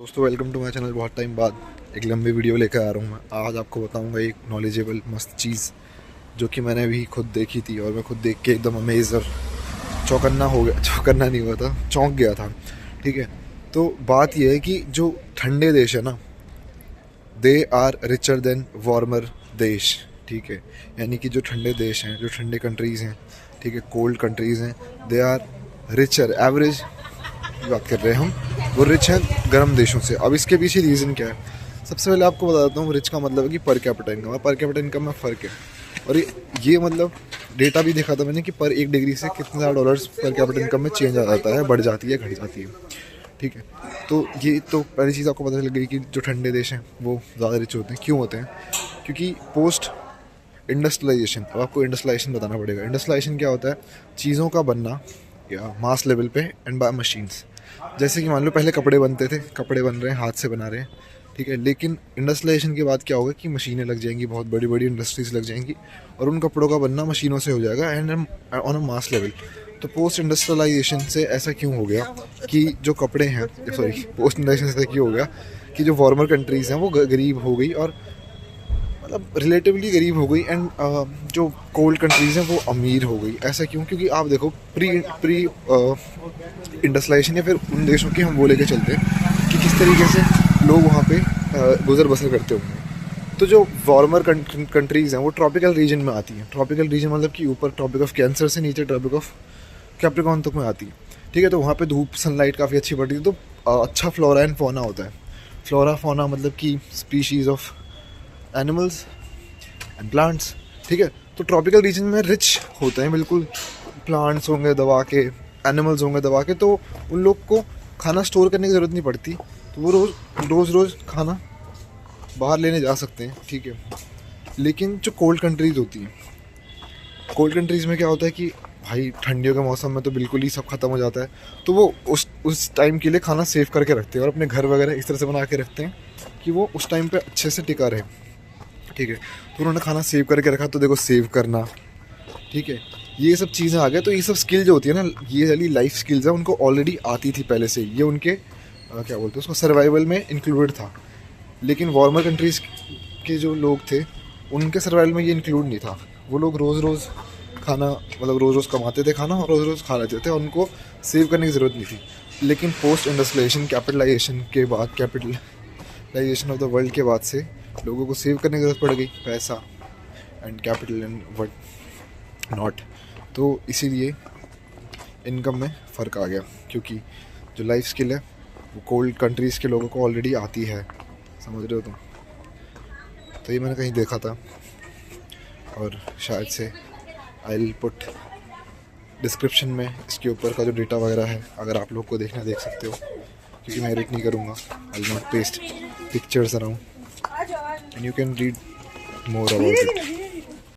दोस्तों welcome to my channel. बहुत time बाद एक लंबी वीडियो लेकर आ रहा हूँ। मैं आज आपको बताऊँगा एक नॉलेजेबल मस्त चीज़ जो कि मैंने भी खुद देखी थी और मैं खुद देख के एकदम अमेज और चौकन्ना हो गया। चौकन्ना नहीं हुआ था, चौंक गया था। ठीक है, तो बात यह है कि जो ठंडे देश है ना, they are richer than warmer देश। ठीक है, यानी कि जो ठंडे देश हैं, जो ठंडे कंट्रीज़ हैं, ठीक है, कोल्ड कंट्रीज़ हैं, दे आर रिचर। एवरेज की बात कर रहे हैं हम, वो रिच है गर्म देशों से। अब इसके पीछे रीज़न क्या है? सबसे पहले आपको बता देता हूँ, रिच का मतलब है कि पर कैपिटा इनकम है। पर कैपिटा इनकम में फ़र्क है, और ये मतलब डेटा भी देखा था मैंने कि पर 1 डिग्री से कितने ज़्यादा डॉलर्स पर कैपिटा इनकम में चेंज आ जाता है, बढ़ जाती है, घट जाती है। ठीक है, तो ये तो पहली चीज़ आपको पता चल गई कि जो ठंडे देश हैं वो ज़्यादा रिच होते हैं। क्यों होते हैं? क्योंकि पोस्ट इंडस्ट्रियलाइजेशन, अब आपको इंडस्ट्रियलाइजेशन बताना पड़ेगा। इंडस्ट्रियलाइजेशन क्या होता है? चीज़ों का बनना या मास लेवल पे एंड बाय मशीन्स। जैसे कि मान लो पहले कपड़े बनते थे, कपड़े बन रहे हैं, हाथ से बना रहे हैं, ठीक है, लेकिन इंडस्ट्रियलाइजेशन के बाद क्या होगा कि मशीनें लग जाएंगी, बहुत बड़ी बड़ी इंडस्ट्रीज लग जाएंगी और उन कपड़ों का बनना मशीनों से हो जाएगा and on a mass level. तो पोस्ट इंडस्ट्रियलाइजेशन से ऐसा क्यों हो गया कि जो कपड़े हैं, सॉरी, पोस्ट इंडस्ट्रियलाइजेशन से क्यों हो गया कि जो वार्मर कंट्रीज़ हैं वो गरीब हो गई, और मतलब रिलेटिवली गरीब हो गई, एंड जो कोल्ड कंट्रीज़ हैं वो अमीर हो गई। ऐसा क्यों? क्योंकि आप देखो प्री प्री इंडस्ट्रियलाइजेशन या फिर उन देशों की हम वो लेके चलते हैं कि किस तरीके से लोग वहाँ पे गुजर बसर करते होंगे। तो जो वार्मर कंट्रीज़ हैं वो ट्रॉपिकल रीजन में आती हैं। ट्रॉपिकल रीजन मतलब कि ऊपर ट्रॉपिक ऑफ कैंसर से नीचे ट्रॉपिक ऑफ कैप्रिकॉर्न तक में आती है। ठीक है, तो वहाँ पे धूप सनलाइट काफ़ी अच्छी पड़ती है, तो अच्छा फ्लोरा एंड फौना होता है। फ्लोरा फौना मतलब कि species of animals and plants. ठीक है, तो ट्रॉपिकल रीजन में रिच होते हैं बिल्कुल। प्लांट्स होंगे दबा के, एनिमल्स होंगे दबा के, तो उन लोग को खाना स्टोर करने की ज़रूरत नहीं पड़ती, तो वो रोज़ खाना बाहर लेने जा सकते हैं। ठीक है, लेकिन जो कोल्ड कंट्रीज़ होती हैं, कोल्ड कंट्रीज़ में क्या होता है कि भाई ठंडियों के मौसम में तो बिल्कुल ही सब ख़त्म हो जाता है, तो वो उस टाइम के लिए खाना सेव करके रखते हैं और अपने घर वगैरह इस तरह से बना के रखते हैं कि वो उस टाइम पे अच्छे से टिका रहे। ठीक है, तो उन्होंने खाना सेव करके रखा, तो देखो सेव करना, ठीक है, ये सब चीज़ें आ गए। तो ये सब स्किल जो होती है ना, ये वाली लाइफ स्किल्स है, उनको ऑलरेडी आती थी पहले से। ये उनके क्या बोलते हैं उसको, सर्वाइवल में इंक्लूडेड था। लेकिन वार्मर कंट्रीज़ के जो लोग थे, उनके सर्वाइवल में ये इंक्लूड नहीं था। वो लोग रोज़ रोज़ खाना, मतलब रोज़ रोज़ कमाते थे खाना और रोज़ रोज़ खा लेते थे, और उनको सेव करने की ज़रूरत नहीं थी। लेकिन पोस्ट इंडस्ट्रियलाइजेशन, कैपिटलाइजेशन के बाद, कैपिटलाइजेशन ऑफ द वर्ल्ड के बाद से लोगों को सेव करने की ज़रूरत पड़ गई, पैसा and capital and what not. तो इसीलिए इनकम में फ़र्क आ गया, क्योंकि जो लाइफ स्किल है वो कोल्ड कंट्रीज़ के लोगों को ऑलरेडी आती है। समझ रहे हो तुम? तो ये मैंने कहीं देखा था, और शायद से आई विल पुट डिस्क्रिप्शन में इसके ऊपर का जो डेटा वगैरह है, अगर आप लोग को देखना देख सकते हो, क्योंकि मैं एडिट नहीं करूँगा। I will not paste pictures around and you can read more about it.